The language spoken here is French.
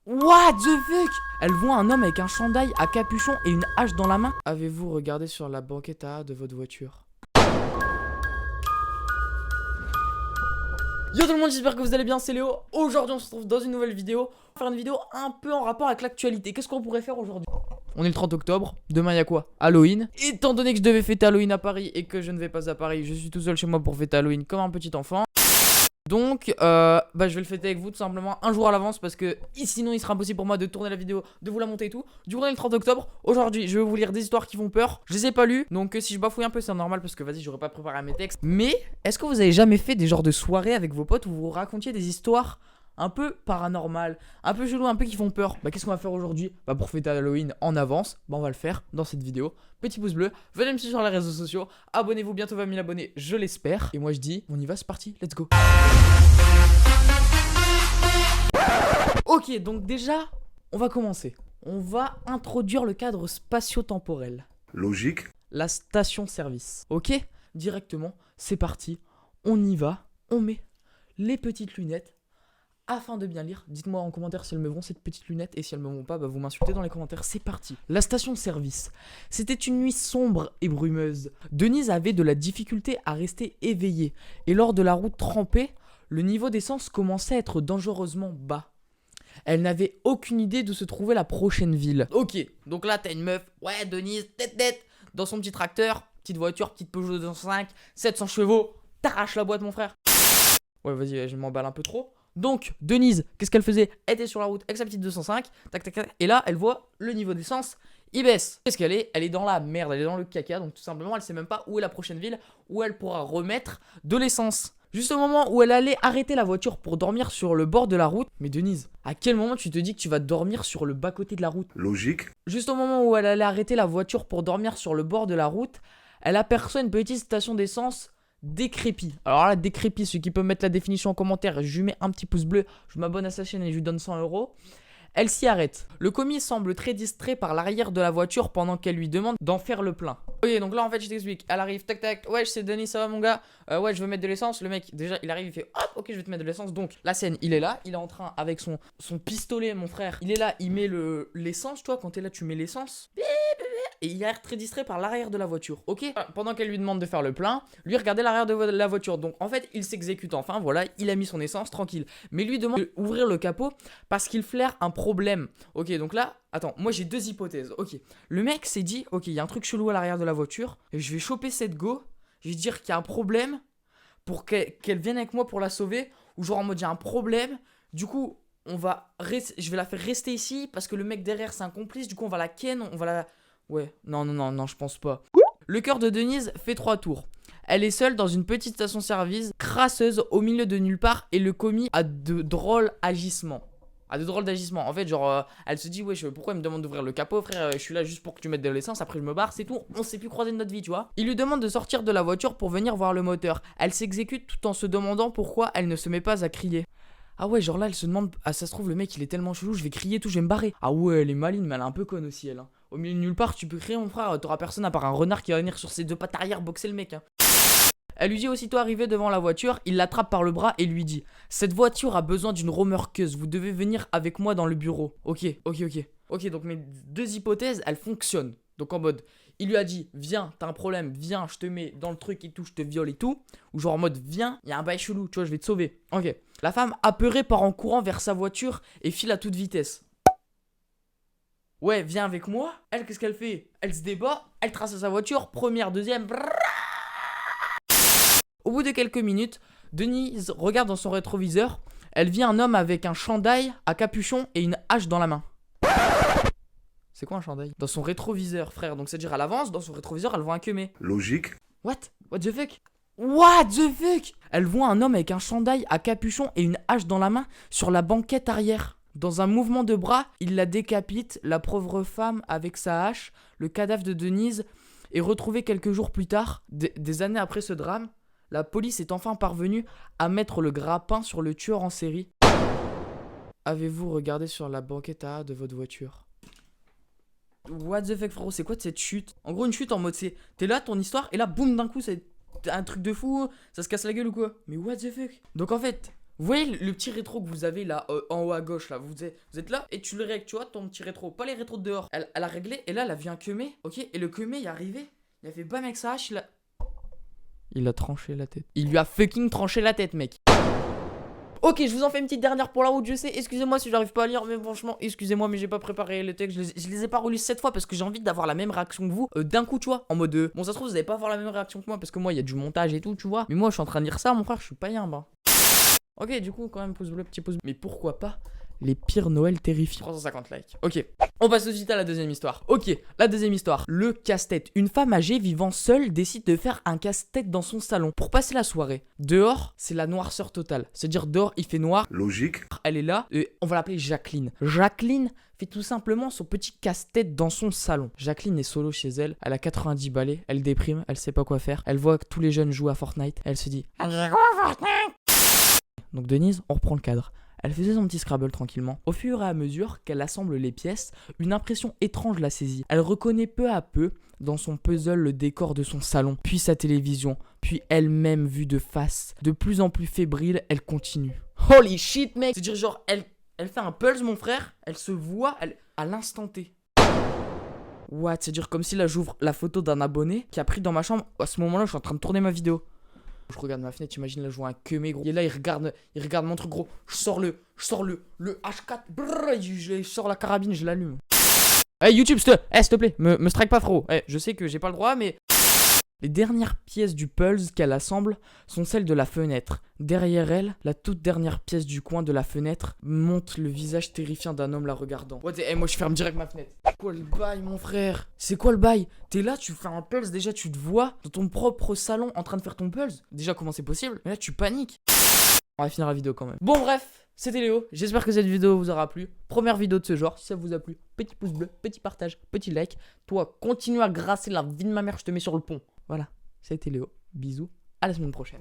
What the fuck? Elle voit un homme avec un chandail à capuchon et une hache dans la main. Avez-vous regardé sur la banquette à de votre voiture? Yo tout le monde, j'espère que vous allez bien, c'est Léo. Aujourd'hui on se retrouve dans une nouvelle vidéo. On va faire une vidéo un peu en rapport avec l'actualité. Qu'est-ce qu'on pourrait faire aujourd'hui? On est le 30 octobre, demain il y a quoi? Halloween. Étant donné que je devais fêter Halloween à Paris et que je ne vais pas à Paris, je suis tout seul chez moi pour fêter Halloween comme un petit enfant. Donc, je vais le fêter avec vous tout simplement un jour à l'avance parce que sinon il sera impossible pour moi de tourner la vidéo, de vous la monter et tout. Du coup, on est le 30 octobre. Aujourd'hui, je vais vous lire des histoires qui font peur. Je les ai pas lues, donc si je bafouille un peu, c'est normal parce que vas-y, j'aurais pas préparé mes textes. Mais est-ce que vous avez jamais fait des genres de soirées avec vos potes où vous racontiez des histoires un peu paranormales, un peu chelou, un peu qui font peur? Bah, qu'est-ce qu'on va faire aujourd'hui? Bah, pour fêter Halloween en avance, bah, on va le faire dans cette vidéo. Petit pouce bleu, venez me suivre sur les réseaux sociaux, abonnez-vous, bientôt 20 000 abonnés, je l'espère. Et moi je dis, on y va, c'est parti, let's go. Ok, donc déjà, on va commencer. On va introduire le cadre spatio-temporel. Logique. La station-service. Ok? Directement, c'est parti. On y va. On met les petites lunettes afin de bien lire. Dites-moi en commentaire si elles me vont cette petite lunette. Et si elles me vont pas, bah vous m'insultez dans les commentaires. C'est parti. La station-service. C'était une nuit sombre et brumeuse. Denise avait de la difficulté à rester éveillée. Et lors de la route trempée, le niveau d'essence commençait à être dangereusement bas. Elle n'avait aucune idée d'où se trouvait la prochaine ville. Ok, donc là t'as une meuf, ouais Denise, tête, dans son petit tracteur, petite voiture, petite Peugeot 205, 700 chevaux, t'arraches la boîte mon frère. Ouais vas-y, je m'emballe un peu trop. Donc Denise, qu'est-ce qu'elle faisait? Elle était sur la route avec sa petite 205, tac tac tac, et là elle voit le niveau d'essence, il baisse. Qu'est-ce qu'elle est? Elle est dans la merde, elle est dans le caca, donc tout simplement elle sait même pas où est la prochaine ville, où elle pourra remettre de l'essence. Juste au moment où elle allait arrêter la voiture pour dormir sur le bord de la route. Mais Denise, à quel moment tu te dis que tu vas dormir sur le bas-côté de la route? Logique. Juste au moment où elle allait arrêter la voiture pour dormir sur le bord de la route, elle aperçoit une petite station d'essence décrépite. Alors là, décrépite, ceux qui peuvent mettre la définition en commentaire, je lui mets un petit pouce bleu, je m'abonne à sa chaîne et je lui donne 100 €. Elle s'y arrête. Le commis semble très distrait par l'arrière de la voiture pendant qu'elle lui demande d'en faire le plein. Ok, donc là en fait je t'explique. Elle arrive, tac tac, ouais c'est Denis, ça va mon gars? Ouais je veux mettre de l'essence. Le mec déjà il arrive, il fait hop, ok je vais te mettre de l'essence. Donc la scène, il est là, il est en train avec son pistolet mon frère. Il est là, il met l'essence, toi quand t'es là tu mets l'essence. Et il a l'air très distrait par l'arrière de la voiture, ok? Pendant qu'elle lui demande de faire le plein, lui regardez l'arrière de la voiture. Donc en fait il s'exécute enfin, voilà, il a mis son essence, tranquille. Mais lui demande d'ouvrir le capot parce qu'il flaire un problème. Ok, donc là, attends, moi j'ai deux hypothèses. Ok, le mec s'est dit, ok, il y a un truc chelou à l'arrière de la voiture, et je vais choper cette go, je vais dire qu'il y a un problème pour qu'elle vienne avec moi pour la sauver, ou genre en mode il y a un problème, du coup je vais la faire rester ici parce que le mec derrière c'est un complice, du coup on va la ken, on va la... Ouais, non, je pense pas. Le cœur de Denise fait 3 tours. Elle est seule dans une petite station-service, crasseuse au milieu de nulle part, et le commis a de drôles agissements. En fait, genre, elle se dit, wesh, pourquoi il me demande d'ouvrir le capot, frère? Je suis là juste pour que tu mettes de l'essence, après je me barre, c'est tout. On s'est plus croisé de notre vie, tu vois. Il lui demande de sortir de la voiture pour venir voir le moteur. Elle s'exécute tout en se demandant pourquoi elle ne se met pas à crier. Ah ouais, genre là, elle se demande, ah ça se trouve, le mec il est tellement chelou, je vais crier tout, je vais me barrer. Ah ouais, elle est maline, mais elle est un peu conne aussi, elle. Hein. Au milieu de nulle part, tu peux crier, mon frère, t'auras personne à part un renard qui va venir sur ses deux pattes arrière boxer le mec. Hein. Elle lui dit aussitôt arrivé devant la voiture, il l'attrape par le bras et lui dit: cette voiture a besoin d'une remorqueuse, vous devez venir avec moi dans le bureau. Ok, donc mes deux hypothèses, elles fonctionnent. Donc en mode, il lui a dit: viens, t'as un problème, viens, je te mets dans le truc et tout, je te viole et tout. Ou genre en mode, viens, il y a un bail chelou, tu vois, je vais te sauver. Ok. La femme, apeurée, part en courant vers sa voiture et file à toute vitesse. Ouais, viens avec moi. Elle, qu'est-ce qu'elle fait? Elle se débat, elle trace à sa voiture, première, deuxième. Au bout de quelques minutes, Denise regarde dans son rétroviseur. Elle vit un homme avec un chandail à capuchon et une hache dans la main. C'est quoi un chandail? Dans son rétroviseur, frère. Donc c'est-à-dire, elle avance, dans son rétroviseur, elle voit un queumé. Logique. What the fuck? What the fuck? Elle voit un homme avec un chandail à capuchon et une hache dans la main sur la banquette arrière. Dans un mouvement de bras, il la décapite, la pauvre femme avec sa hache. Le cadavre de Denise est retrouvé quelques jours plus tard, des années après ce drame. La police est enfin parvenue à mettre le grappin sur le tueur en série. Avez-vous regardé sur la banquette à de votre voiture? What the fuck, frérot, c'est quoi de cette chute? En gros, une chute en mode c'est... T'es là, ton histoire, et là, boum, d'un coup, c'est un truc de fou, ça se casse la gueule ou quoi? Mais what the fuck? Donc en fait, Vous voyez le petit rétro que vous avez là en haut à gauche là, vous êtes là et tu le règles, tu vois, ton petit rétro, pas les rétros de dehors. Elle a réglé et là elle a vu un queumé, ok, et le queumé il est arrivé, il a fait bam avec sa hache, il a tranché la tête. Il lui a fucking tranché la tête, mec. Ok, je vous en fais une petite dernière pour la route, je sais, excusez-moi si j'arrive pas à lire, mais franchement, excusez-moi, mais j'ai pas préparé les textes, je les ai pas relus 7 fois parce que j'ai envie d'avoir la même réaction que vous, d'un coup, tu vois, en mode, bon, ça se trouve, vous allez pas avoir la même réaction que moi, parce que moi, il y a du montage et tout, tu vois, mais moi, je suis en train de lire ça, mon frère, je suis pas yimbe, hein. Ok, du coup, quand même, pouce bleu, petit pouce bleu, mais pourquoi pas les pires Noël terrifiants. 350 likes. Ok. On passe tout de suite à la deuxième histoire. Ok, la deuxième histoire. Le casse-tête. Une femme âgée vivant seule décide de faire un casse-tête dans son salon pour passer la soirée. Dehors, c'est la noirceur totale. C'est-à-dire dehors, il fait noir. Logique. Elle est là et on va l'appeler Jacqueline. Jacqueline fait tout simplement son petit casse-tête dans son salon. Jacqueline est solo chez elle. Elle a 90 balais. Elle déprime. Elle sait pas quoi faire. Elle voit que tous les jeunes jouent à Fortnite. Elle se dit donc Denise, on reprend le cadre. Elle faisait son petit Scrabble tranquillement. Au fur et à mesure qu'elle assemble les pièces, une impression étrange la saisit. Elle reconnaît peu à peu dans son puzzle le décor de son salon, puis sa télévision, puis elle-même vue de face. De plus en plus fébrile, elle continue. Holy shit, mec! C'est-à-dire genre, elle fait un puzzle, mon frère, elle se voit à l'instant T. What? C'est-à-dire comme si là j'ouvre la photo d'un abonné qui a pris dans ma chambre. À ce moment-là, je suis en train de tourner ma vidéo. Je regarde ma fenêtre, imagine là je vois un queumé gros. Et là il regarde mon truc gros. Je sors le H4. Brrr, je sors la carabine, je l'allume. Hey YouTube, s'il te plaît, me strike pas frérot. Hey, je sais que j'ai pas le droit mais... Les dernières pièces du puzzle qu'elle assemble sont celles de la fenêtre. Derrière elle, la toute dernière pièce du coin de la fenêtre montre le visage terrifiant d'un homme la regardant. What the... moi je ferme direct ma fenêtre. C'est quoi le bail mon frère? C'est quoi le bail? T'es là, tu fais un puzzle, déjà tu te vois dans ton propre salon en train de faire ton puzzle. Déjà comment c'est possible? Mais là tu paniques. On va finir la vidéo quand même. Bon bref, c'était Léo, j'espère que cette vidéo vous aura plu. Première vidéo de ce genre, si ça vous a plu, petit pouce bleu, petit partage, petit like. Toi, continue à grasser la vie de ma mère, je te mets sur le pont. Voilà, c'était Léo, bisous, à la semaine prochaine.